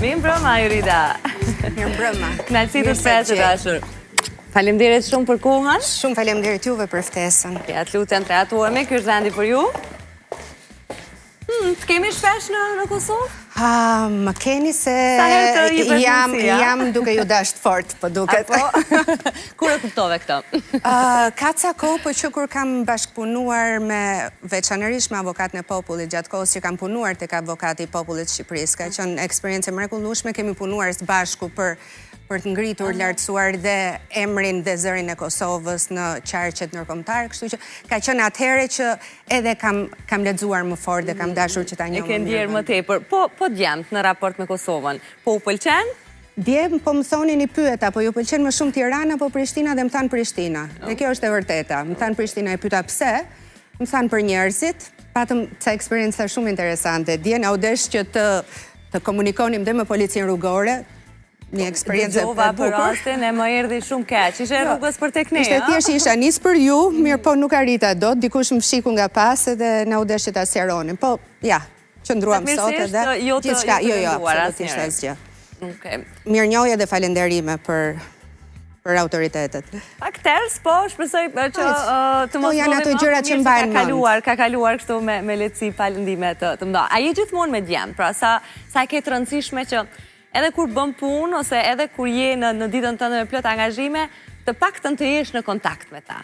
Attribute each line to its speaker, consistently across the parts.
Speaker 1: Mirë mbrëma, Jurida.
Speaker 2: Mirë mbrëma.
Speaker 1: Knaqësi të shpresë dashur. Faleminderit shumë për kohën.
Speaker 2: Shumë faleminderit juve për ftesën.
Speaker 1: Ja të lutem të atuemi, ky është vendi për ju. Të kemi shpesh në Kosovë?
Speaker 2: Më keni se
Speaker 1: jam
Speaker 2: duke ju dasht fort, po duket.
Speaker 1: Kur e kuptove këtë?
Speaker 2: Ka ca kohë, po që kur kam bashkëpunuar me veçanërisht me avokatën e popullit, gjatë kohës që kam punuar tek avokati i popullit Shqipërisë, ka qenë eksperiencë e mrekullueshme, kemi punuar së bashku për të ngritur, lartësuar dhe emrin dhe zërin e Kosovës në qarqet ndërkombëtare, kështu që ka qenë atëherë që edhe kam lexuar më fort dhe kam dashur që ta njoh.
Speaker 1: E ke ndjerë më tepër. Po djemt në raport me Kosovën. Po u pëlqen?
Speaker 2: Djem, po më thonin i pyeta, po ju pëlqen më shumë Tirana apo Prishtina, dhe më thanë Prishtina. Dhe kjo është e vërteta. Më thanë Prishtina, e pyeta pse, më thanë për njerëzit, patëm ca eksperjenca shumë interesante. Djen audesh që të komunikonim dhe me policinë rrugore, një eksperiencë e bukur.
Speaker 1: Dëgjova për rastin e më erdhi shumë keq. Ishe rrugës për tek ne,
Speaker 2: Ishte thjesht isha nis për ju, mirë po nuk arrita dot, dikush më fshiku nga pas edhe na u desh që ta sqaronin. Po, ja, qëndruam sot edhe gjithçka, jo, absolutisht asgjë. Mirënjohje dhe falënderime për autoritetet.
Speaker 1: Pak ters, po, shpresoj që të mos
Speaker 2: janë ato gjërat që mbajnë mend.
Speaker 1: Ka kaluar kështu me lehtësi falëndime të mëdha. A je gjithmonë me djem? Pra sa e ke të rëndësishme që edhe kur bën punë, ose edhe kur je në ditën tënde me plot angazhime, të paktën të jesh në kontakt me ta.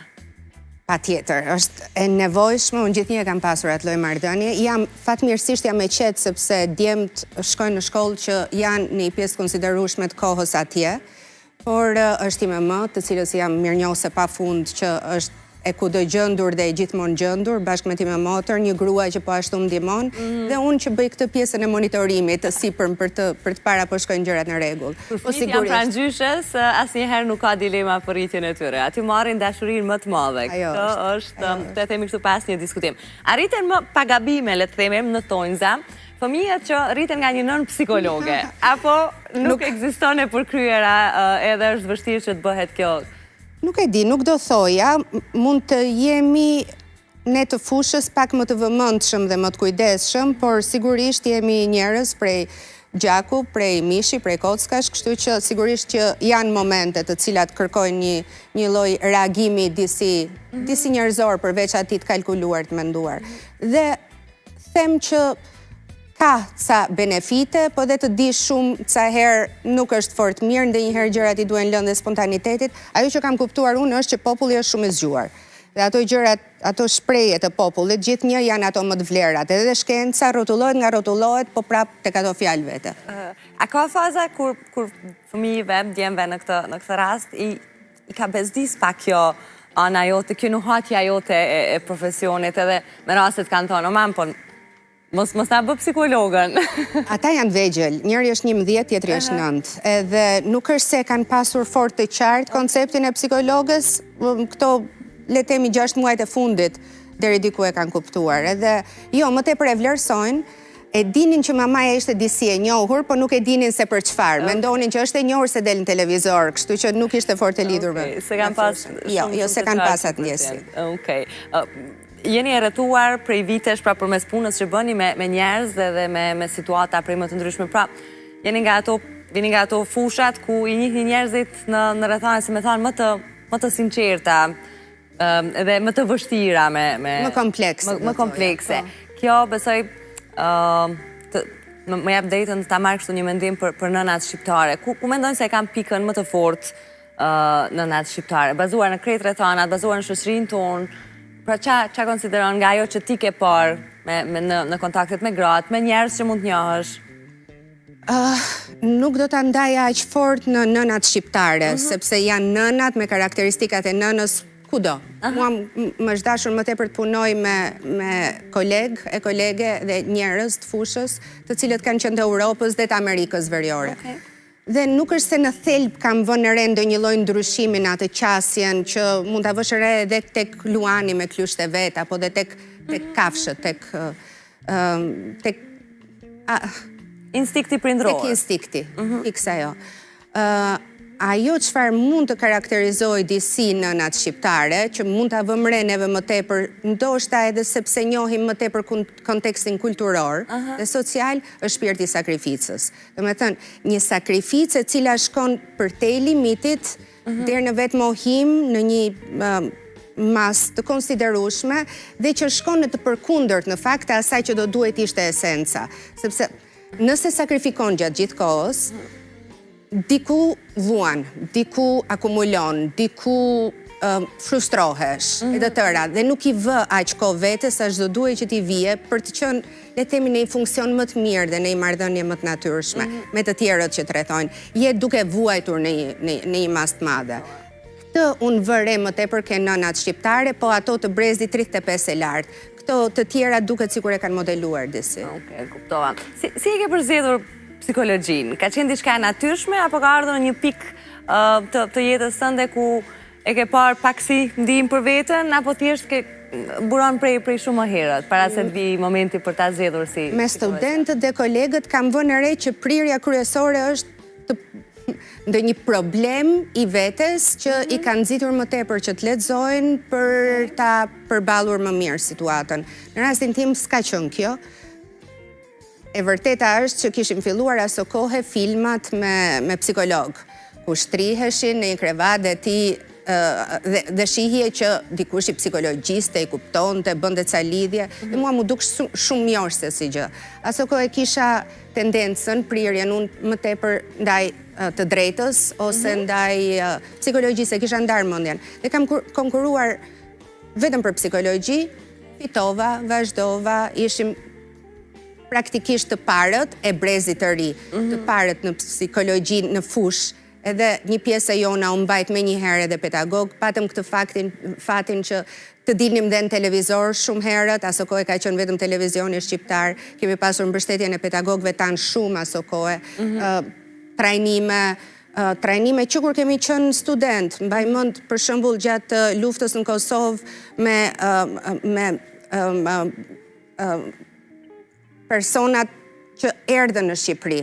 Speaker 2: Patjetër, është e nevojshme, unë gjithnjë kam pasur atë lloj marrëdhënie. Fatmirësisht jam e qetë sepse djemt shkojnë në shkollë që janë një pjesë konsiderueshme të kohës atje, por është ime më, të cilës jam mirënjohëse pafund që është e kudo gjendur dhe e gjithmonë gjendur, bashkë me time motër, një grua që po ashtu më ndihmon, dhe unë që bëj këtë pjesën e monitorimit të sipërm për të para po shkojnë gjërat në rregull.
Speaker 1: Kur fëmijët janë pranë gjyshes, asnjëherë nuk ka dilema për rritjen e tyre. Aty marrin dashurinë më të madhe. Kjo është, të themi kështu pas një diskutim. Arriten më pa gabime, le të themim, në tonjza, fëmijët që rriten nga një nën psikologe, apo nuk ekziston e përkryera edhe është vështirë që të bëhet kjo.
Speaker 2: Nuk e di, nuk do thoja, mund të jemi ne të fushës pak më të vëmendshëm dhe më të kujdesshëm, por sigurisht jemi njerëz prej gjaku, prej mishi, prej kockash, kështu që sigurisht që janë momente të cilat kërkojnë një lloj reagimi disi njerëzor përveç atij të kalkuluar, të menduar. Dhe them që ka ca benefite, po dhe të di shumë ca herë nuk është fort mirë, ndonjëherë gjërat i duhen lënë dhe spontanitetit. Ajo që kam kuptuar unë është që populli është shumë i zgjuar. Dhe ato gjërat, ato shprehje të popullit, gjithnjë janë ato më të vlerat. Edhe shkenca rrotullohet nga rrotullohet, po prap tek ato fjalë vete.
Speaker 1: A ka faza kur fëmijëve, djemve në këtë rast, i ka bezdis pak kjo ana jote, kjo nuhatja jote e profesionit, edhe me rastet kanë thonë, o mam, po mos na bë psikologën.
Speaker 2: Ata janë vegjël, njëri është 11, tjetri është 9. Edhe nuk është se kanë pasur fort të qartë konceptin e psikologës, këto le të themi 6 muajt e fundit deri diku e kanë kuptuar. Edhe jo, më tepër e vlerësojnë, e dinin që mamaja ishte disi e njohur, po nuk e dinin se për çfarë. Mendonin që është e njohur se del në televizor, kështu që nuk ishte fort e lidhur me.
Speaker 1: Se kanë pas
Speaker 2: Jo, se kanë pas atë ndjesi.
Speaker 1: Okej. Jeni e rrethuar prej vitesh, pra përmes punës që bëni me njerëz dhe me situata prej më të ndryshme. Pra, vini nga ato fushat ku i njihni njerëzit në rrethana, si me thanë, më të sinqerta dhe më të vështira
Speaker 2: më
Speaker 1: komplekse. Kjo besoj më jap drejtën ta marr kështu një mendim për nënat shqiptare. Ku mendojnë se kanë pikën më të fortë nënat shqiptare, bazuar në krejt rrethanat, bazuar në shoqërinë tonë. Pra qa konsideron nga ajo që ti ke parë në kontaktet me gratë, me njerëz që mund të njohësh?
Speaker 2: Nuk do të ndaja aq fort në nënat shqiptare, sepse janë nënat me karakteristikat e nënës kudo. Mua më është dashur më tepër të punoj me kolege dhe njerëz të fushës, të cilët kanë qenë të Europës dhe të Amerikës Veriore. Dhe nuk është se në thelb kam vënë re ndonjë lloj ndryshimi në atë qasjen që mund ta vësh re edhe tek Luani me klyshtë e vet, apo dhe tek kafshët, tek
Speaker 1: instinkti prindror.
Speaker 2: Tek instinkti, piksa jo. ajo çfarë mund të karakterizojë disi nënat shqiptare, që mund ta vëmë re neve më tepër, ndoshta edhe sepse njohim më tepër kontekstin kulturor dhe social, është shpirti i sakrificës. Domethënë, një sakrificë e cila shkon përtej limitit deri në vetë mohim, në një mas të konsiderueshme dhe që shkon në të përkundërt në fakt të asaj që do duhet ishte esenca. Sepse nëse sakrifikon gjatë gjithë kohës, diku vuan, diku akumulon, diku frustrohesh, e të tëra, dhe nuk i vë aq kohë vetes sa çdo duhet që t'i vije për të qenë, le të themi, në një funksion më të mirë dhe në një marrëdhënie më të natyrshme me të tjerët që tretojnë. Je duke vuajtur në një mas të madhe. Këtë unë vëre më tepër ke nënat shqiptare, po ato të brezit 35 e lartë. Këto të tjera duket sikur e kanë modeluar disi.
Speaker 1: Okej, kuptova. Si e ke përzgjedhur psikologjinë? Ka qenë diçka e natyrshme apo ka ardhur në një pikë të jetës tënde ku e ke parë pak si ndihmë për veten apo thjesht ke buron prej shumë më herët para se të vi momenti për ta zgjedhur si
Speaker 2: me studentët dhe kolegët kam vënë re që prirja kryesore është ndë një problem i vetes që i kanë nxitur më tepër që të lexojnë për ta përballur më mirë situatën. Në rastin tim s'ka qenë kjo. E vërteta është që kishim filluar aso kohë filmat me psikolog, ku shtriheshin në një krevat dhe ti dhe shihje që dikush i psikologjiste, i kuptonte, bënte ca lidhje, dhe mua mu duk shumë mirë se si gjë. Aso kohë kisha tendencën, prirjen unë më tepër ndaj të drejtës ose ndaj psikologjisë, kisha ndarë mendjen. Dhe kam konkuruar vetëm për psikologji, fitova, vazhdova, ishim praktikisht të parët e brezit të ri, të parët në psikologji në fush, edhe një pjesë e jona unë mbajt me një herë edhe pedagog, patëm këtë fatin që të dilnim dhe në televizor shumë herët, aso kohë ka qenë vetëm televizioni shqiptar, kemi pasur mbështetjen e pedagogëve tanë shumë aso kohë, trajnime që kur kemi qenë student, mbaj mend për shembull gjatë luftës në Kosovë me personat që erdhën në Shqipëri.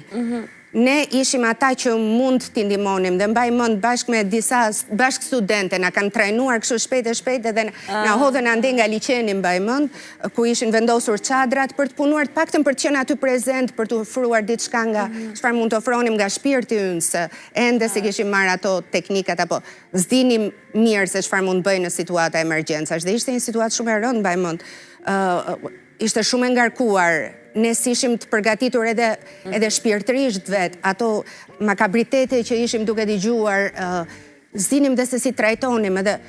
Speaker 2: Ne ishim ata që mund t'i ndihmonim dhe mbaj mend bashkë me disa bashkë studente na kanë trajnuar kështu shpejt edhe na hodhën ande nga liçeni mbaj mend, ku ishin vendosur çadrat për të punuar të paktën për të qenë aty prezent, për të ofruar diçka nga çfarë mund të ofronim nga shpirti ynë, se ende se kishim marrë ato teknikat apo s'dinim mirë se çfarë mund bëjnë në situata emergjencash. Dhe ishte një situatë shumë e rëndë mbaj mend. Ishte shumë e ngarkuar. Ne si ishim të përgatitur edhe shpirtërisht vetë, ato makabritete që ishim duke dëgjuar, s'dinim dhe se si trajtonim, edhe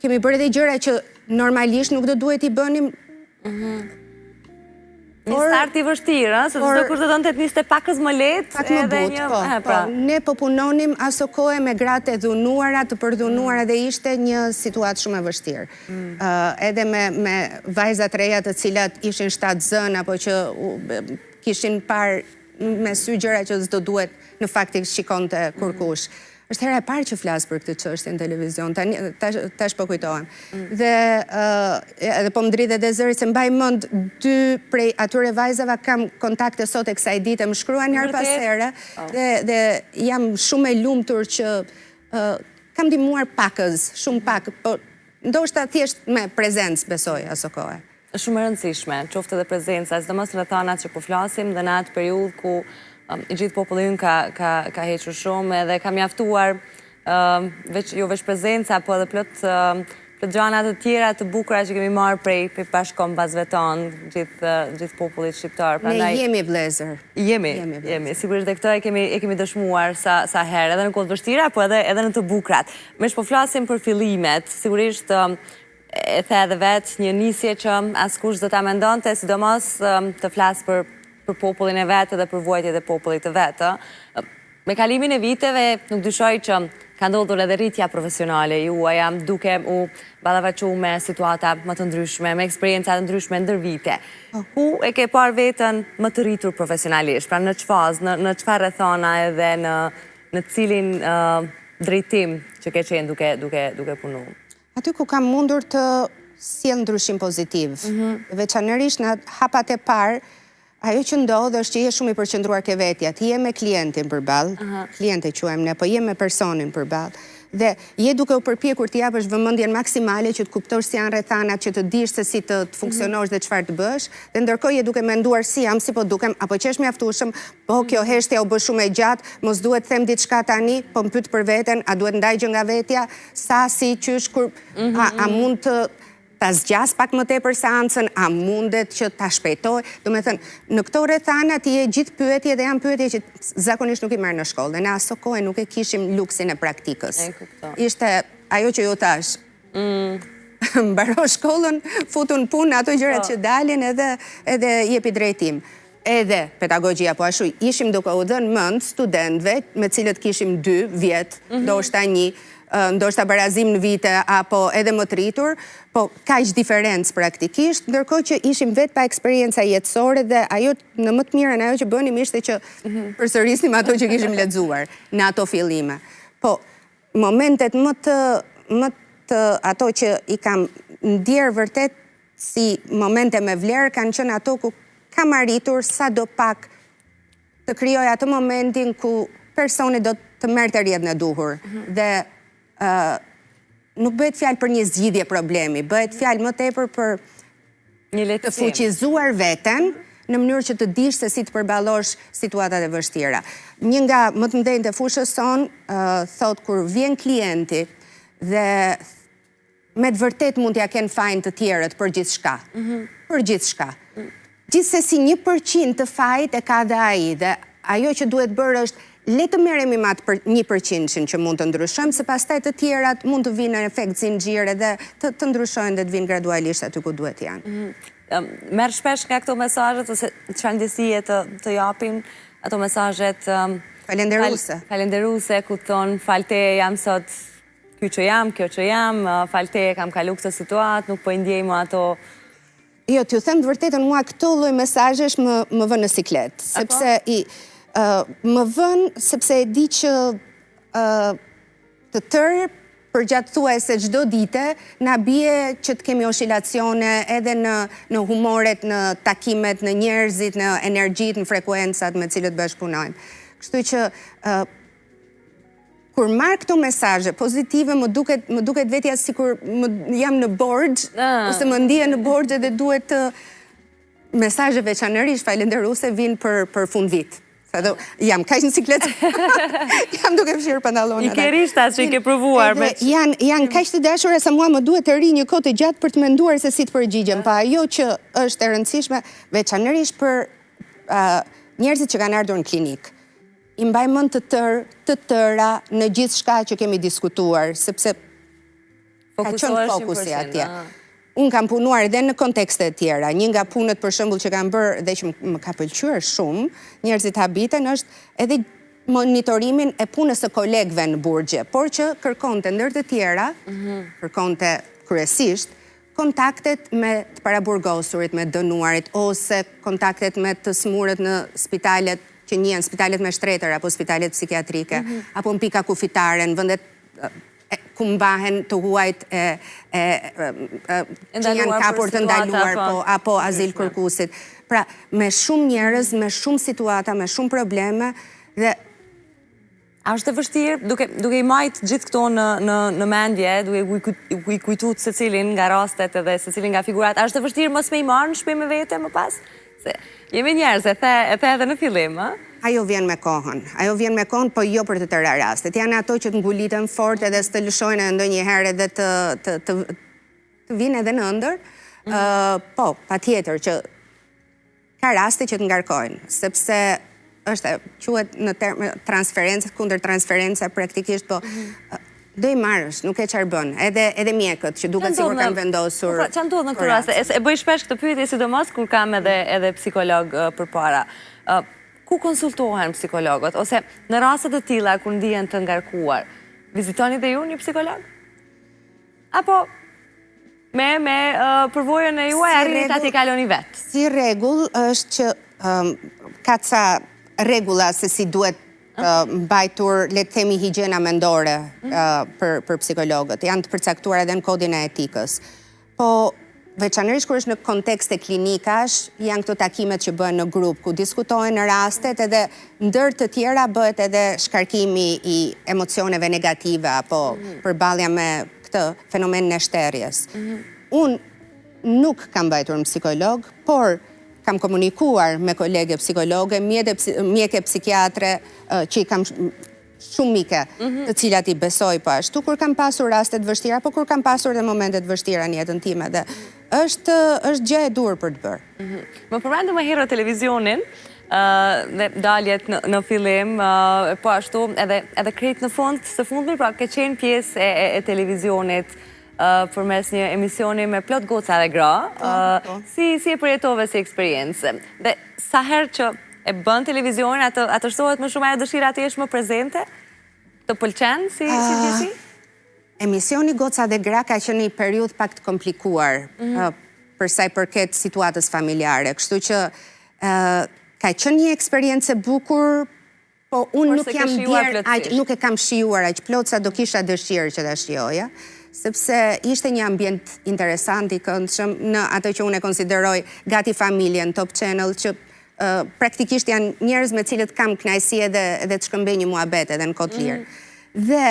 Speaker 2: kemi bërë edhe gjëra që normalisht nuk do duhet i bënim.
Speaker 1: Një start i vështirë, se çdo kush do donte të niste pakës më lehtë.
Speaker 2: Pak më butë, po. Ne po punonim aso kohë me gratë e dhunuara, të përdhunuara dhe ishte një situatë shumë e vështirë. Edhe me vajzat reja të cilat ishin shtatë zënë, apo që kishin parë me sy gjëra që s'do duhet në faktik shikonte kurkush. Është hera e parë që flas për këtë çështje në televizion, tash po kujtohem. Dhe edhe po më dridhe dhe zëri se mbaj mend dy prej atyre vajzave kam kontakte sot e kësaj dite, më shkruan herë pas here dhe jam shumë e lumtur që kam ndihmuar pakës, shumë pak, po ndoshta thjesht me prezencë besoj aso kohë.
Speaker 1: Është shumë e rëndësishme, qoftë edhe prezenca, sidomos rrethanat që po flasim dhe në atë periudhë ku i gjithë populli ynë ka hequr shumë edhe ka mjaftuar jo veç prezenca, po edhe plot gjana të tjera të bukura që kemi marrë prej bashkëkombësve tonë, gjithë popullit shqiptar.
Speaker 2: Ne jemi vëllezër.
Speaker 1: Jemi. Sigurisht dhe këto e kemi dëshmuar sa herë, edhe në kohë të vështira, po edhe në të bukurat. Me po flasim për fillimet, sigurisht e the edhe vetë një nisje që askush do ta mendonte, sidomos të flas për popullin e vetë dhe për vuajtjet e popullit të vetë. Me kalimin e viteve, nuk dyshoj që ka ndodhur edhe rritja profesionale juaja, duke u ballafaqu me situata më të ndryshme, me eksperienca të ndryshme ndër vite. Ku e ke parë veten më të rritur profesionalisht? Pra në çfarë, në çfarë rrethona edhe në cilin drejtim që ke qenë duke punuar?
Speaker 2: Aty ku kam mundur të sjell ndryshim pozitiv. Veçanërisht në hapat e parë, Ajo që ndodhë është që je shumë i përqendruar ke vetja, ti je me klientin përballë, kliente quajmë ne, po je me personin përballë. Dhe je duke u përpjekur të japësh vëmendjen maksimale që të kuptosh si janë rrethanat, që të dish se si të funksionosh dhe çfarë të bësh, dhe ndërkohë je duke menduar si jam, si po dukem, apo që është mjaftueshëm, po kjo heshtja u bë shumë e gjatë, mos duhet të them diçka tani, po më pyet për veten, a duhet ndaj gjë nga vetja, sa si qysh kur a mund të ta zgjas pak më tepër seancën, a mundet që ta shpejtoj? Do me thënë, në këto rrethana ti je gjithë pyetje dhe janë pyetje që zakonisht nuk i merr në shkollë. Dhe në aso kohë nuk e kishim luksin e praktikës. Ishte ajo që ju thash. Mbaro shkollën, futun punë, ato gjërat që dalin edhe jepi drejtim. Edhe pedagogjia, po ashtu, ishim duke u dhënë mend studentëve me cilët kishim 2 vjet, ndoshta 1, ndoshta barazim në vite apo edhe më të rritur, po kaq diferencë praktikisht, ndërkohë që ishim vetë pa eksperjenca jetësore dhe ajo në më të mirën ajo që bënim ishte që përsërisnim ato që kishim lexuar në ato fillime. Po momentet më të ato që i kam ndjerë vërtet si momente me vlerë kanë qenë ato ku kam arritur sa do pak të krijoj atë momentin ku personi do të merrte rrjedhën e duhur dhe nuk bëhet fjalë për një zgjidhje problemi, bëhet fjalë më tepër për të fuqizuar veten në mënyrë që të dish se si të përballosh situatat e vështira. Një nga më të mëdhenjtë e fushës son thot kur vjen klienti dhe me të vërtet mund t'ja kenë fajin të tjerët për gjithçka. Për gjithçka. Gjithsesi 1% të fajit e ka dhe ai dhe ajo që duhet bërë është le të merremi me atë 1% që mund të ndryshojmë, se pastaj të tjerat mund të vinë në efekt zinxhir dhe të ndryshojnë dhe të vinë gradualisht aty ku duhet janë.
Speaker 1: Merr shpesh nga këto mesazhet ose çfarë ndjesie të japin ato mesazhet falenderuese ku thon falte jam sot ky që jam, kjo që jam, falte kam kalu këtë situatë, nuk po i ndjej më ato.
Speaker 2: Jo, t'ju them të vërtetën, mua këto lloj mesazhesh më vën në siklet, sepse më vën sepse e di që të tërë përgjatë thuajse çdo dite na bie që të kemi oscilacione edhe në humoret, në takimet, në njerëzit, në energjit, në frekuencat me cilët bashkëpunojmë. Kështu që kur marr këto mesazhe pozitive më duket vetja sikur jam në borxh ose më ndihem në borxh dhe duhet të mesazhe veçanërisht falenderuese vinë për fund vit. Jam kaq në siklet, jam duke fshirë pantallonat.
Speaker 1: I ke rishtat që i ke provuar.
Speaker 2: Janë kaq të dashura sa mua më duhet të ri një kohë të gjatë për të menduar se si të përgjigjem. Pa ajo që është e rëndësishme, veçanërisht për njerëzit që kanë ardhur në klinik. I mbaj mend të tëra në gjithë shka që kemi diskutuar, sepse ka qenë fokusi atje. Unë kam punuar edhe në kontekste të tjera. Një nga punët për shembull që kam bërë dhe që më ka pëlqyer shumë, njerëzit habiten, është edhe monitorimin e punës së kolegëve në burgje, por që kërkonte ndër të tjera, kërkonte kryesisht kontaktet me të paraburgosurit, me dënuarit, ose kontaktet me të smurët në spitalet që njihen, spitalet me shtretër apo spitalet psikiatrike, apo në pika kufitare, në vendet ku mbahen të huajt që janë kapur të ndaluar apo azil kërkuesit. Pra, me shumë njerëz, me shumë situata, me shumë probleme dhe
Speaker 1: a është e vështirë, duke i majtë gjithë këto në mendje, duke i kujtut se cilin nga rastet edhe se cilin nga figurat, a është e vështirë mos me i marë në shpime vete më pas? Se jemi njerëz, e the edhe në fillim, a?
Speaker 2: Ajo vjen me kohën, po jo për të tëra rastet. Janë ato që të nguliten fort edhe së të lëshojnë ndonjëherë edhe të vinë edhe në ëndër. Po, patjetër që ka raste që të ngarkojnë, sepse është quhet në termë transferencë, kundër transferencë praktikisht, po do i marrësh, nuk e çfarë bën. Edhe mjekët që duket sikur kanë vendosur.
Speaker 1: Çfarë ndodh në këtë raste? E bëj shpesh këtë pyetje sidomos kur kam edhe psikolog përpara. Ku konsultohen psikologët? Ose në raste të tilla kur ndihen të ngarkuar, vizitoni dhe ju një psikolog? Apo me përvojën e juaj arrini ta t'i kaloni vetë?
Speaker 2: Si rregull është që ka ca rregulla se si duhet mbajtur, le të themi, higjiena mendore për psikologët. Janë të përcaktuar edhe në kodin e etikës. Po veçanërisht kur është në kontekste klinikash, janë këto takimet që bëhen në grup, ku diskutohen në rastet edhe ndër të tjera bëhet edhe shkarkimi I emocioneve negative apo përballja me këtë fenomen në shterjes. Unë nuk kam bajtur në psikolog, por kam komunikuar me kolege psikologe, mjeke psikiatre që I kam shumë mike, të cilat I besoj po ashtu, kur kam pasur rastet vështira, po kur kam pasur dhe momentet vështira në jetën time dhe është gjë e dur për të bërë.
Speaker 1: Më përmendu më herë televizionin, dhe daljet në fillim, po ashtu, edhe krejt në fund, së fundmi, pra ke qenë pjesë e televizionit për mes një emisioni me plot goca dhe gra, si e përjetove si eksperiencë. Dhe sa herë që e bën televizionin, atë shtohet më shumë e dëshira të jesh më prezente? Të pëlqen si gjësi?
Speaker 2: Emisioni Goca dhe Gra ka qenë një periudhë pak të komplikuar për sa I përket situatës familjare. Kështu që ka qenë një eksperiencë e bukur, po unë nuk e kam shijuar aq plot sa do kisha dëshirë që ta shijoja, sepse ishte një ambient interesant I këndshëm në atë që unë e konsideroj gati familjen, Top Channel, që praktikisht janë njerëz me cilët kam kënaqësi edhe të shkëmbej një muhabet edhe në kohë të lirë. Dhe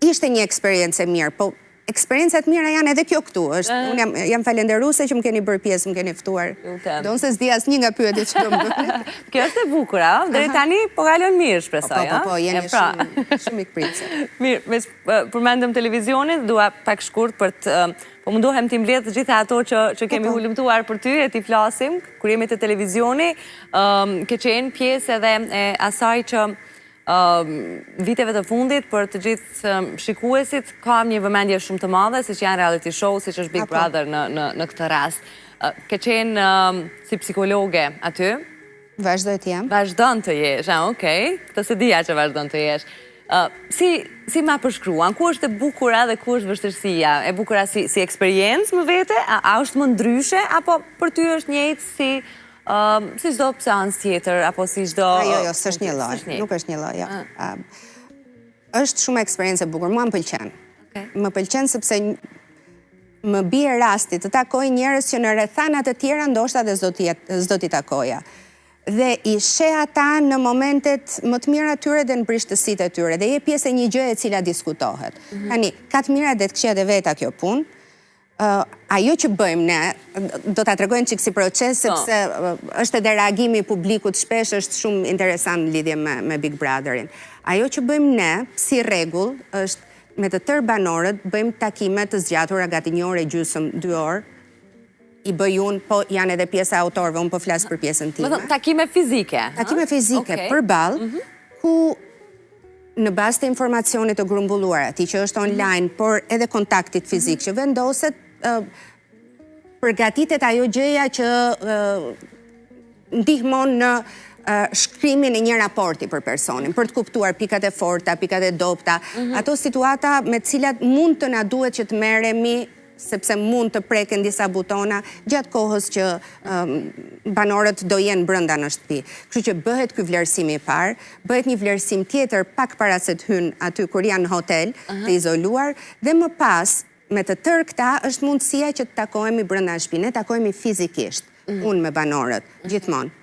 Speaker 2: ishte një eksperiencë e mirë, po eksperiencat mira janë edhe kjo këtu. Unë jam falenderuese që më keni bërë pjesë, më keni ftuar. Donë se s'di asnjë nga pyetjet që më bëni.
Speaker 1: Kjo është e bukur, a? Deri tani po kalon mirë, shpresoj, a?
Speaker 2: Po, jeni shumë ikpritse.
Speaker 1: Mirë, mes përmendëm televizionit, dua pak shkurt për të po mundohem t'i mbledh të gjitha ato që kemi hulumtuar për ty e t'i flasim, kur jemi të televizioni, ke qenë pjesë edhe e asaj që viteve të fundit për të gjithë shikuesit kam një vëmendje shumë të madhe, si që janë reality show, si që është Big Brother në këtë rast. Ke qenë si psikologe aty?
Speaker 2: Vazhdoj të jam.
Speaker 1: Vazhdon të jesh, okej. Këtë se dija që vazhdon të jesh. Si ma përshkruan, ku është e bukura dhe ku është vështërsia? E bukura si eksperiencë më vete? A është më ndryshe? Apo për ty është njëjtë si çdo seancë tjetër, apo si çdo...
Speaker 2: Jo, s'është një lloj, nuk është një lloj, jo. Është shumë eksperiencë e bukur, mua më pëlqen. Më pëlqen sepse më bie rasti të takoj njerëz që në rrethanat të tjera ndoshta dhe s'do t'i takoja. Dhe I sheh ata në momentet më të mira tyre dhe në brishtësitë e tyre, dhe je pjesë e një gjëje e cila diskutohet. Tani, ka të mira dhe të këqija dhe veta kjo punë. Ajo që bëjmë ne, do ta tregojmë çik si proces, sepse është edhe reagimi I publikut shpesh është shumë interesant në lidhje me Big Brotherin. Ajo që bëjmë ne, si rregull, është me të tërë banorët bëjmë takime të zgjatura gati 1 orë e gjysmë, 2 orë. I bëj unë, po janë edhe pjesa autorëve, unë po flas për pjesën time.
Speaker 1: Takime fizike?
Speaker 2: Takime fizike, përballë, ku në bazë të informacionit të grumbulluar, atij që është online, por edhe kontaktit fizik që vendoset, përgatitet ajo gjëja që ndihmon në shkrimin e një raporti për personin, për të kuptuar pikat e forta, pikat e dobta, ato situata me cilat mund të na duhet që të merremi, sepse mund të preken disa butona gjatë kohës që banorët do jenë brenda në shtëpi. Kështu që bëhet ky vlerësim I parë, bëhet një vlerësim tjetër pak para se të hynë aty kur janë në hotel, të izoluar, dhe më pas me të tërë këta është mundësia që të takohemi brenda në shtëpi. Ne takohemi fizikisht, unë me banorët, gjithmonë.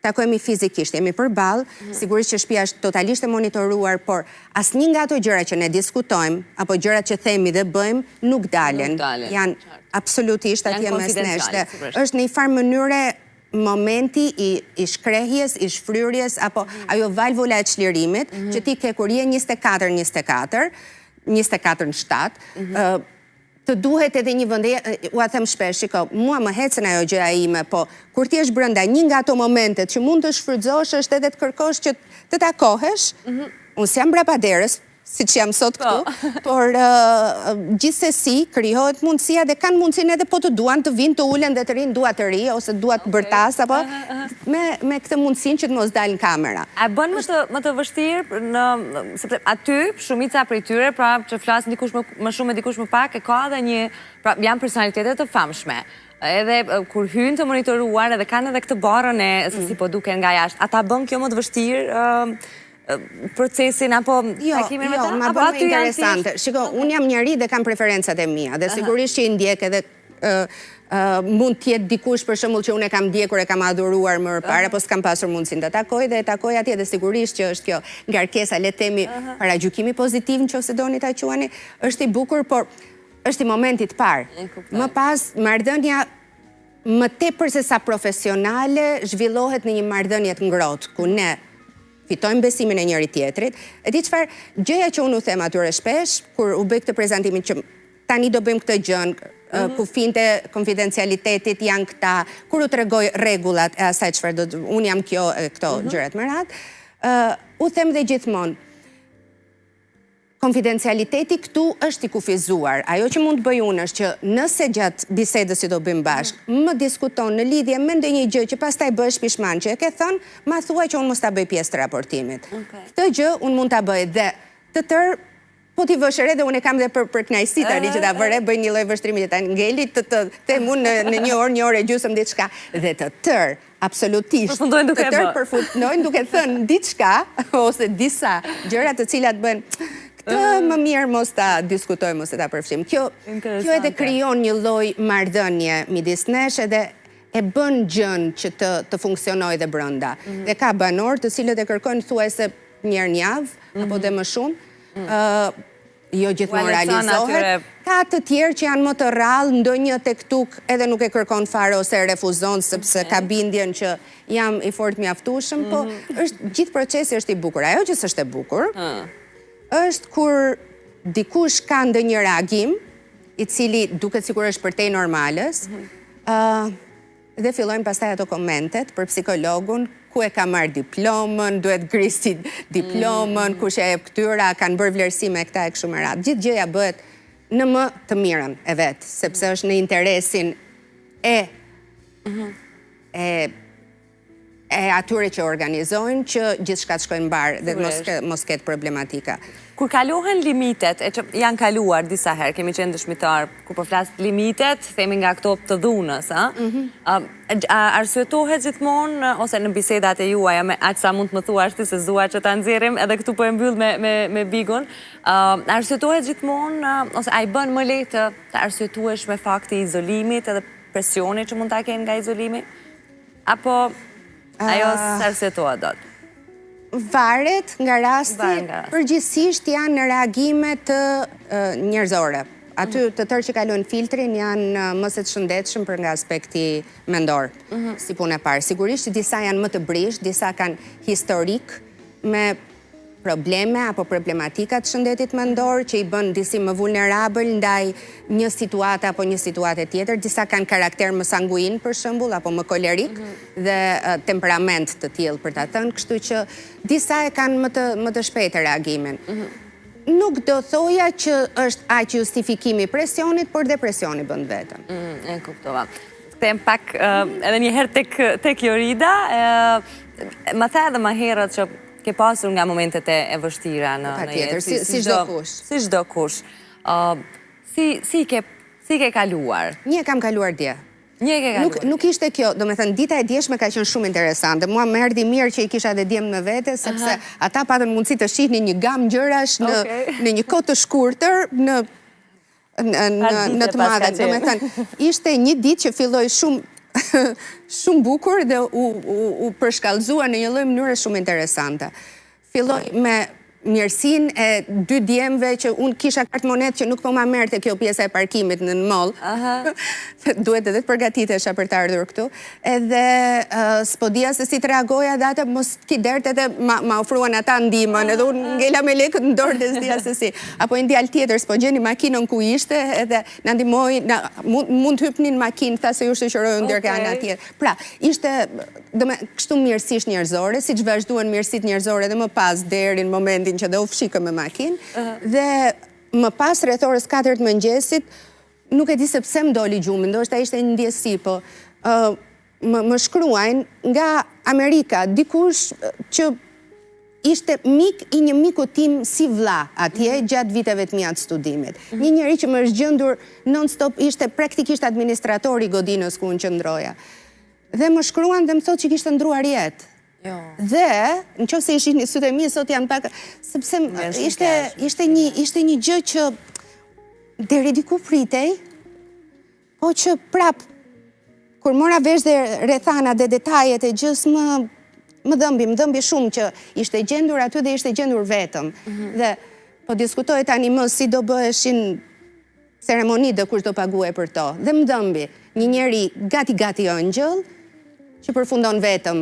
Speaker 2: Takohemi fizikisht, jemi përballë, sigurisht që shtëpia është totalisht e monitoruar, por asnjë nga ato gjëra që ne diskutojmë, apo gjërat që themi dhe bëjmë, nuk dalen. Janë absolutisht atje mes nesh. Është në një farë mënyre momenti I shkrehjes, I shfryrjes, apo ajo valvula e çlirimit, që ti ke kur je 24 në 7, të duhet edhe një vëndje, ua them shpesh, shiko, mua më hecën ajo gjëja ime, po kur ti është brenda një nga ato momentet që mund të shfrytëzosh është edhe të kërkosh që të takohesh, unë s'jam brapa derës, siç jam sot këtu, por gjithsesi krijohet mundësia dhe kanë mundësinë edhe po të duan të vinë të ulen dhe të rinë dua të ri ose dua të bërtas apo me këtë mundësinë që të mos dalin kamera.
Speaker 1: A bën më të vështirë sepse aty shumica prej tyre, pra që flasin dikush më shumë e dikush më pak, e ka edhe një, pra janë personalitete të famshme. Edhe kur hynë të monitoruar edhe kanë edhe këtë barën e se si po duken nga jashtë. A ta bën kjo më të vështirë procesin apo takimin me ta?
Speaker 2: Jo, ma bën më interesante. Shiko, unë jam njeri dhe kam preferencat e mia dhe sigurisht që I ndjek edhe mund t'jetë dikush për shembull që unë e kam ndjekur, e kam adhuruar më parë, apo s'kam pasur mundësinë të takoj dhe e takoj atje dhe sigurisht që është kjo ngarkesa, le të themi, paragjykimi pozitiv nëse doni ta quani, është i bukur, por është i momentit parë. Më pas marrëdhënia më tepër se sa profesionale zhvillohet në një marrëdhënie të ngrohtë, ku ne fitojmë besimin e njëri tjetrit. E di çfarë, gjëja që unë u them atyre shpesh kur u bë këtë prezantimin që tani do bëjmë këtë gjën, kufinte konfidencialitetit janë këta, kur u tregoj rregullat e asaj çfarë unë jam kjo e këto gjërat më radh, u them dhe gjithmonë, konfidencialiteti këtu është i kufizuar. Ajo që mund të bëj unë është që nëse gjatë bisedës që do bëjmë bashkë, më diskuton në lidhje me ndonjë gjë që pastaj bëhesh pishman që e ke thënë, ma thuaj që unë mos ta bëj pjesë të raportimit. Këtë gjë unë mund ta bëj dhe të tërë, po t'i vësh re dhe unë e kam dhe për kënaqësi tani që ta vëre, bëj një lloj vështrimi që ta ngeli të them unë në një orë e gjysmë diçka dhe të tërë absolutisht.
Speaker 1: Përfundojnë duke bërë.
Speaker 2: Përfundojnë duke thënë diçka ose disa gjëra të cilat bëjnë këtë më mirë mos ta diskutojmë, mos ta përfshim. Kjo edhe krijon një lloj marrëdhënie midis nesh edhe e bën gjën që të funksionojë dhe brenda. Dhe ka banor të cilët e kërkojnë thuajse një herë në javë apo dhe më shumë. Jo gjithmonë realizohet. Ka të tjerë që janë më të rrallë, ndonjë tek tuk edhe nuk e kërkon fare ose e refuzon sepse ka bindjen që jam i fort mjaftueshëm, po gjithë procesi është i bukur. Ajo që s'është e bukur është kur dikush ka ndonjë reagim i cili duket sikur është përtej normalës, dhe fillojnë pastaj ato komentet për psikologun, ku e ka marrë diplomën, duhet grisi diplomën, kush e jep këtyra, kanë bërë vlerësime këta e kështu me radhë. Gjithë gjëja bëhet në më të mirën e vet, sepse është në interesin e atyre që organizojnë që gjithçka të shkojnë mbar dhe mos ketë problematika.
Speaker 1: Kur kalohen limitet, e që janë kaluar disa herë, kemi qenë dëshmitar, kur po flas limitet, themi nga këto të dhunës, arsyetohet gjithmonë, ose në bisedat e juaja, me aq sa mund të më thuash ti se zua që ta nxjerrim, edhe këtu po e mbyll me Bigun, arsyetohet gjithmonë, ose ai bën më lehtë të arsyetuesh me fakti i izolimit edhe presioni që mund ta kenë nga izolimi? Apo ajo s'arsyetohet dot?
Speaker 2: Varet nga rasti, përgjithsisht janë reagime të njerëzore. Aty të tërë që kalojnë filtrin janë më se të shëndetshëm për nga aspekti mendor, si punë e parë. Sigurisht disa janë më të brish, disa kanë historik me probleme apo problematika të shëndetit mendor që i bën disi më vulnerabël ndaj një situate apo një situate tjetër. Disa kanë karakter më sanguin për shembull apo më kolerik dhe temperament të tillë për ta thënë, kështu që disa e kanë më të shpejtë reagimin. Nuk do thoja që është aq justifikimi i presionit, por depresioni bën vetën.
Speaker 1: E kuptova. Kthehem pak edhe një herë tek Jorida. Më the edhe më herët që ke pasur nga momentet e vështira në jetë.
Speaker 2: Si çdo kush.
Speaker 1: Si çdo kush. Si ke kaluar?
Speaker 2: Një kam kaluar dje.
Speaker 1: Një ke kaluar?
Speaker 2: Nuk ishte kjo, do me thënë, dita e djeshme ka qenë shumë interesante. Mua më erdhi mirë që i kisha dhe djemë në vete, sepse ata patën mundësi të shihnin një gamë gjërash në një kohë të shkurtër, në të madhe. Do me thënë, ishte një ditë që filloi shumë bukur dhe u përshkallëzua në një lloj mënyre shumë interesante. Filloi me mirësin e 2 djemve që unë kisha kartë monet që nuk po ma merte kjo pjesa e parkimit në mall. Duhet edhe të përgatitesha për të ardhur këtu. Edhe s'po dija se si të reagoja dhe atë mos kidert edhe ma ofruan ata ndihmën edhe unë ngela me lekët në dorë dhe s'dija se si. Apo një djalë tjetër s'po gjeni makinën ku ishte edhe na ndihmoi, mund të hypnin makinë, tha se ju shoqërojnë ndër kanë atje. Pra, ishte kështu mirësisht njerëzore, siç vazhduan mirësitë njerëzore dhe më pas deri në momentin që dhe u fshikëm me makinë, dhe më pas rreth orës 4 të mëngjesit, nuk e di se pse më doli gjumi, ndoshta ishte një ndjesi, po më shkruajnë nga Amerika, dikush që ishte mik i një miku tim si vlla atje gjatë viteve të mia të studimit. Një njeri që më është gjendur non-stop, ishte praktikisht administrator i godinës ku unë qëndroja. Dhe më shkruan dhe më thotë që kishte ndruar jetë. Dhe, në qoftë se ishin një sytë e mi, sot janë pak, sepse ishte një gjë që deri diku pritej, po që prap, kur mora vesh dhe rethana dhe detajet e gjës, më dëmbi shumë që ishte gjendur aty dhe ishte gjendur vetëm. Dhe po diskutoj tani më si do bëheshin ceremoni dhe kush do paguaj për to. Dhe më dëmbi, një njeri gati ëngjëll, që përfundon vetëm,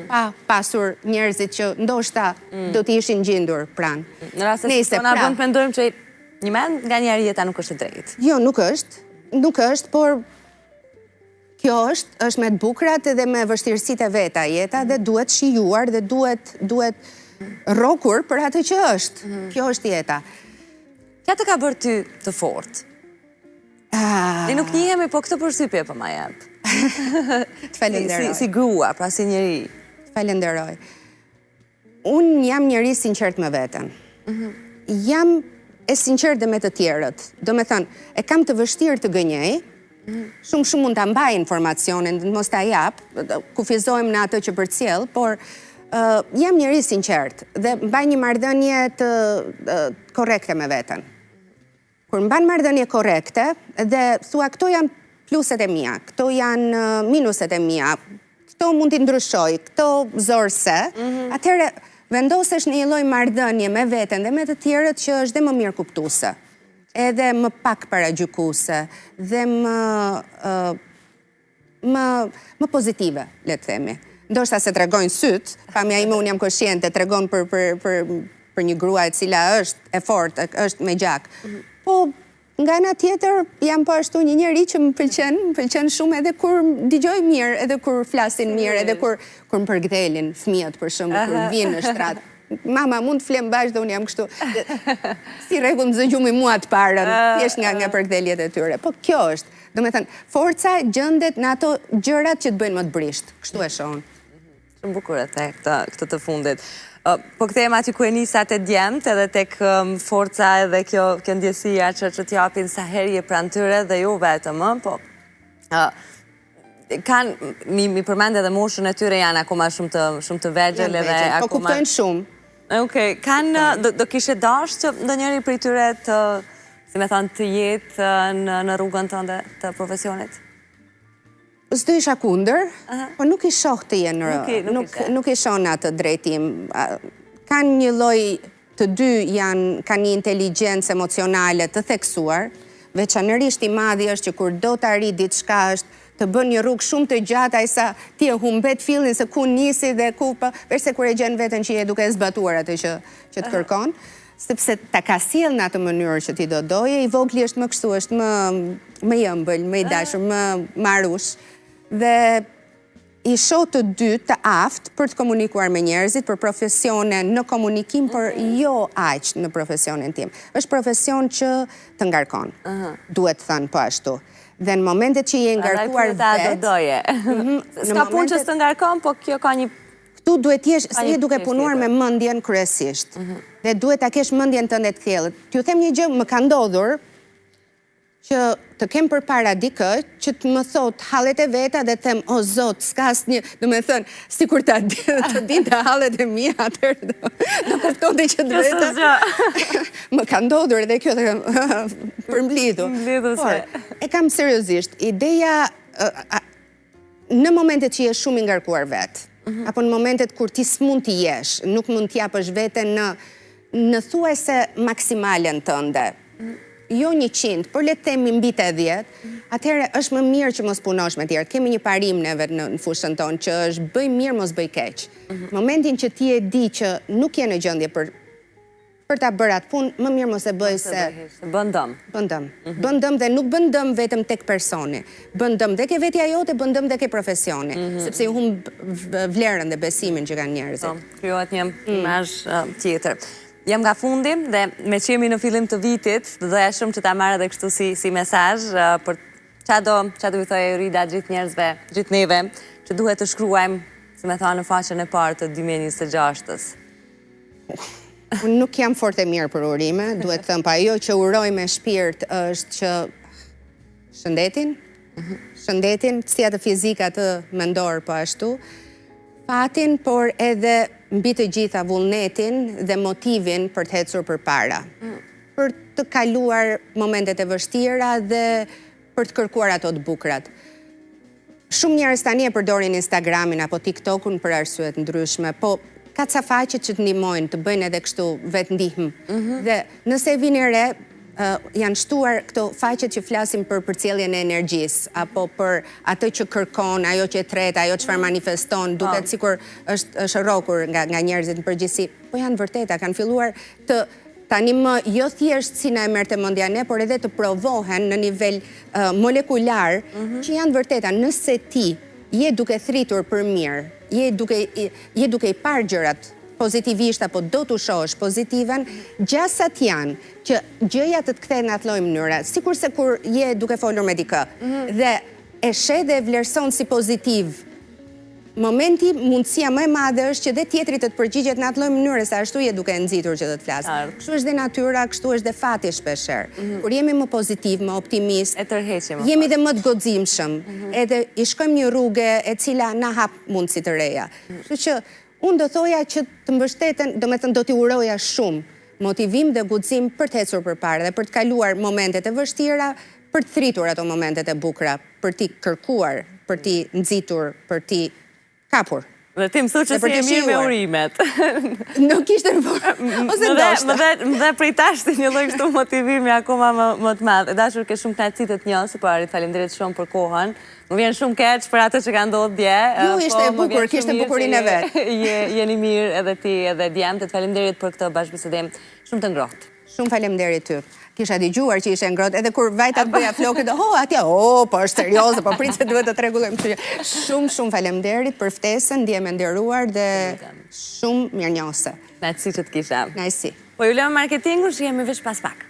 Speaker 2: pa pasur njerëzit që ndoshta do t'i ishin gjendur pranë.
Speaker 1: Në rrasë se na bënd mendojmë që një mend nga njeri jeta nuk është e drejtë.
Speaker 2: Jo, nuk është, por kjo është me të bukrat dhe me vështirësitë e veta jeta dhe duhet shijuar dhe duhet rokur për atë që është. Kjo është jeta.
Speaker 1: Kja të ka bërë ty të fort? Ne nuk njihemi, po këtë përshtypje po ma jep.
Speaker 2: Të falenderoj.
Speaker 1: Si grua, pra si njeri.
Speaker 2: Të falenderoj. Unë jam njeri sinqert me veten. Jam e sinqert dhe me të tjerët. Do me thënë, e kam të vështirë të gënjej, shumë mund të mbaj informacionin, dhe mos të jap, kufizojmë në atë që përcjell, por jam njeri sinqert dhe mbaj një marrëdhënie të korrekte me veten. Kur mban marrëdhënie korrekte dhe thua këto janë pluset e mia, këto janë minuset e mia, këto mund t'i ndryshoj, këto zorse, atëherë vendosesh në një lloj marrëdhënie me veten dhe me të tjerët që është dhe më mirë kuptuese, edhe më pak paragjykuese dhe më pozitive, le të themi. Ndoshta se tregojnë syt, pamja ime unë jam koshjente, tregon për një grua e cila është e fortë, është me gjak. Po, nga ana tjetër, jam po ashtu një njeri që më pëlqen shumë edhe kur dëgjoj mirë, edhe kur flasin mirë, edhe kur më përgdhelin fëmijët për shumë, kur vinë në shtrat. Mama, mund të flem bashkë dhe unë jam kështu. Si rregull më zëgjumi mua të parën, thjesht nga përgdheljet e tyre. Po kjo është. Do me thënë, forca gjendet në ato gjërat që të bëjnë më të brisht. Kështu e shohën.
Speaker 1: Shumë bukur e këtë të fundit. Po kthehemi aty ku e nisa te djemt, edhe tek forca edhe kjo ndjesia që t'japin sa herë je pranë tyre dhe jo vetëm, po mi përmend edhe moshën e tyre janë akoma shumë të vegjël edhe akoma.
Speaker 2: Po kuptojnë shumë.
Speaker 1: Okej, do kishe dashur që ndonjëri prej tyre të, si me thënë, të jetë në rrugën tënde të profesionit?
Speaker 2: S'do isha kundër, po nuk i shoh të jenë nuk i shoh në atë drejtim. Kanë një lloj të dy kanë një inteligjencë emocionale të theksuar, veçanërisht i madhi është që kur do të arrit diçka është të bën një rrugë shumë të gjatë, ai sa ti e humbet fillin se ku nisi dhe ku, veçse kur e gjen veten që je duke zbatuar atë që të kërkon, sepse ta ka sjell në atë mënyrë që ti do doje, i vogli është më kështu, është më i ëmbël, më i dashur, më marush. Dhe i shoh të dy të aftë për të komunikuar me njerëzit, për profesione në komunikim, por jo aq në profesionin tim. Është profesion që të ngarkon, duhet thënë po ashtu. Dhe në momentet që je ngarkuar vetë...
Speaker 1: S'ka punë që s'të ngarkon, po kjo ka një...
Speaker 2: Këtu duhet jesh, si je duke punuar me mendjen kryesisht. Dhe duhet ta kesh mendjen tënde të thjellët. T'ju them një gjë, më ka ndodhur që të kem përpara dikë që të më thot hallet e veta dhe them, o zot, s'ka asnjë, do me thënë, sikur të dinte hallet e mia, atëherë do kuptonte që drejta. Më ka ndodhur edhe kjo të përmblidhur. E kam seriozisht, ideja në momentet që je shumë i ngarkuar vet, apo në momentet kur ti s'mund t'i jesh, nuk mund t'japësh veten në thuajse maksimalen tënde. Jo 100, por le të themi mbi 80, atëherë është më mirë që mos punosh me tjerë. Kemi një parim neve në fushën tonë që është bëj mirë, mos bëj keq. Momentin që ti e di që nuk je në gjendje për ta bërë atë punë, më mirë mos e bëj se
Speaker 1: bën dëm.
Speaker 2: Bën dëm dhe nuk bën dëm vetëm tek personi. Bën dëm dhe ke vetja jote, bën dëm dhe ke profesioni, sepse ju humb vlerën dhe besimin që kanë njerëzit.
Speaker 1: Krijohet një imazh tjetër. Jam nga fundi dhe me që jemi në fillim të vitit, doja shumë që ta marrë edhe kështu si mesazh për qa do ju thojë Eurida gjithë njerëzve, gjithë neve, që duhet të shkruajmë, si me thonë, në faqen e parë të 2026-ës.
Speaker 2: Unë nuk jam fort e mirë për urime, duhet të thëmë, pa jo që uroj me shpirt është që shëndetin, si atë fizika të mendor po ashtu, fatin, por edhe mbi të gjitha vullnetin dhe motivin për të ecur përpara. Për të kaluar momentet e vështira dhe për të kërkuar ato të bukrat. Shumë njerëz tani e përdorin Instagramin apo TikTokun për arsye të ndryshme, po ka ca faqe që të ndihmojnë, të bëjnë edhe kështu vetë ndihmë. Dhe nëse vini re, janë shtuar këto faqet që flasin për përcjelljen e energjisë, apo për atë që kërkon, ajo që e tret, ajo çfarë manifeston, duket sikur është rrokur nga njerëzit në përgjithësi, po janë vërteta, kanë filluar të tani më jo thjesht si na e merrte mendja ne, por edhe të provohen në nivel molekular, që janë vërteta. Nëse ti je duke thritur për mirë, je duke i parë gjërat pozitivisht apo do të shohësh pozitiven, gjasat janë që gjëja të kthehet në atë lloj mënyre, sikurse kur je duke folur me dikë dhe e sheh dhe e vlerëson si pozitiv. Momenti, mundësia më e madhe është që dhe tjetri të përgjigjet në atë lloj mënyre se ashtu je duke nxitur që të flasë. Kështu është dhe natyra, kështu është dhe fati shpeshherë. Kur jemi më pozitiv, më optimist, jemi dhe më të guximshëm, edhe i shkojmë një rrugë e cila na hap mundësi të reja. Kështu që unë do thoja që të mbështeten, do t'i uroja shumë motivim dhe guxim për të ecur përpara dhe për të kaluar momentet e vështira, për të thritur ato momentet e bukura, për t'i kërkuar, për t'i nxitur, për t'i kapur.
Speaker 1: Dhe ti më thu që si e mirë me urimet.
Speaker 2: Nuk ishte në ose ndoshta.
Speaker 1: Më dhe prej tash të një lloj kështu motivimi akoma më të madh. Dashur, ke shumë kënaqësi të njësë, po Arit, faleminderit shumë për kohën. Më vjen shumë keq për atë që ka ndodhur dje.
Speaker 2: Jo, ishte e bukur, kishte bukurinë e vet.
Speaker 1: Jeni mirë edhe ti edhe djemtë. Faleminderit për këtë bashkëbisedim shumë të ngrohtë.
Speaker 2: Shumë faleminderit ty. Kisha dëgjuar që ishte ngrohtë, edhe kur vajta të bëja flokët, atje, po është serioze, po prit se duhet të rregullojmë këtë. Shumë faleminderit për ftesën, ndjem e nderuar dhe shumë mirënjohëse.
Speaker 1: Kënaqësi që të kisha.
Speaker 2: Kënaqësi.
Speaker 1: Po ju lëm marketingun, shihemi veç pas pak.